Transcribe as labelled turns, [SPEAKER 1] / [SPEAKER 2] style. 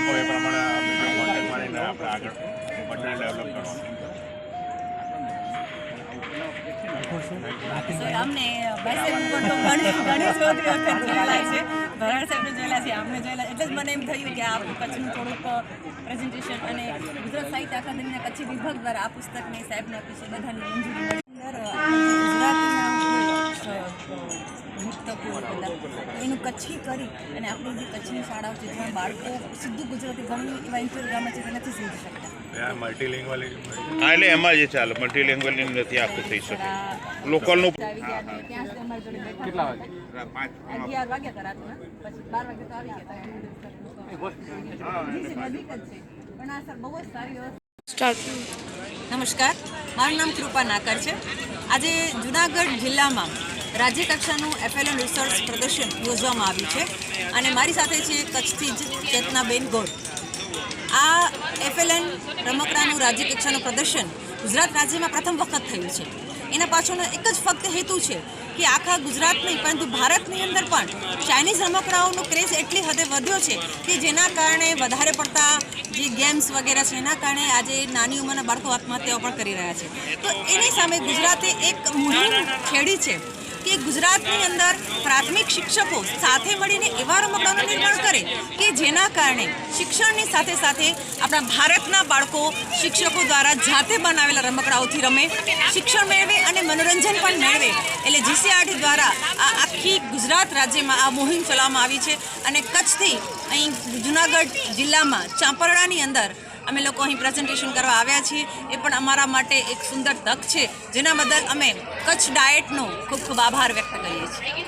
[SPEAKER 1] કહો એ પ્રમાણે અમે કોન્ટેક્ટ કરીને આપણે આગળ મટીરિયલ ડેવલપ કરવાનું.
[SPEAKER 2] અમને બાયસેપ તો ઘણી બધી વખત જોયેલા છે, ભરાડ સાહેબને જોયેલા છે, આમને જોયેલા, એટલે જ મને એમ થયું કે આ કચ્છનું થોડુંક પ્રેઝન્ટેશન અને ગુજરાત સાહિત્ય અકાદમીના કચ્છી વિભાગ દ્વારા આ પુસ્તકને સાહેબને આપી છે, બધાની મંજૂરી મળી. એનું કચ્છી કરી અને આપણી જે કચ્છની શાળાઓ છે જ્યાં બાળકો સીધું ગુજરાતી ઘણી એવા ઇન્ટરવ્યુમાં છે તે નથી સમજી શકતા.
[SPEAKER 1] મલ્ટીલિંગ્વલ
[SPEAKER 3] એટલે એમાં જે ચાલે મલ્ટીલિંગ્વલ નથી આખું થઈ શકે. લોકલનું
[SPEAKER 2] કેટલા વાગે? 11 વાગ્યા હતા રાતના, પછી 12 વાગે તો આવી ગયા નજીક જ છે, પણ આ સર બહુ જ સારી વ્યવસ્થા. નમસ્કાર, મારું નામ કૃપા નાકર છે. આજે જુનાગઢ જિલ્લામાં રાજ્ય કક્ષાનું FLN રિસર્ચ પ્રદર્શન યોજવામાં આવ્યું છે અને મારી સાથે છે કચ્છથી જ ચેતનાબેન ગોળ. આ FLN રમકડાનું રાજ્ય કક્ષાનું પ્રદર્શન ગુજરાત રાજ્યમાં પ્રથમ વખત થયું છે. એના પાછળનો એક જ ફક્ત હેતુ છે કે આખા ગુજરાત નહીં પરંતુ ભારતની અંદર પણ ચાઇનીઝ રમકડાઓનો ક્રેઝ એટલી હદે વધ્યો છે કે જેના કારણે વધારે પડતા જે ગેમ્સ વગેરે છે એના કારણે આજે નાની ઉંમરના બાળકો આત્મહત્યાઓ પણ કરી રહ્યા છે. તો એની સામે ગુજરાતે એક મુહિમ છેડી છે કે ગુજરાતની અંદર પ્રાથમિક શિક્ષકો સાથે મળીને એવા રમકડાઓનું નિર્માણ કરે કે જેના કારણે શિક્ષણની સાથે સાથે આપણા ભારતના બાળકો શિક્ષકો દ્વારા જાતે બનાવેલા રમકડાઓથી રમે, શિક્ષણ મેળવે અને મનોરંજન પણ મેળવે. એટલે GCRT દ્વારા આ આખી ગુજરાત રાજ્યમાં આ મુહિમ ચલાવવામાં આવી છે અને કચ્છથી અહીં જુનાગઢ જિલ્લામાં ચાંપરડાની અંદર અમે લોકો અહીં પ્રેઝન્ટેશન કરવા આવ્યા છીએ. એ પણ અમારા માટે એક સુંદર તક છે જેના બદલ અમે કચ્છ ડાયટનો ખૂબ ખૂબ આભાર વ્યક્ત કરીએ છીએ.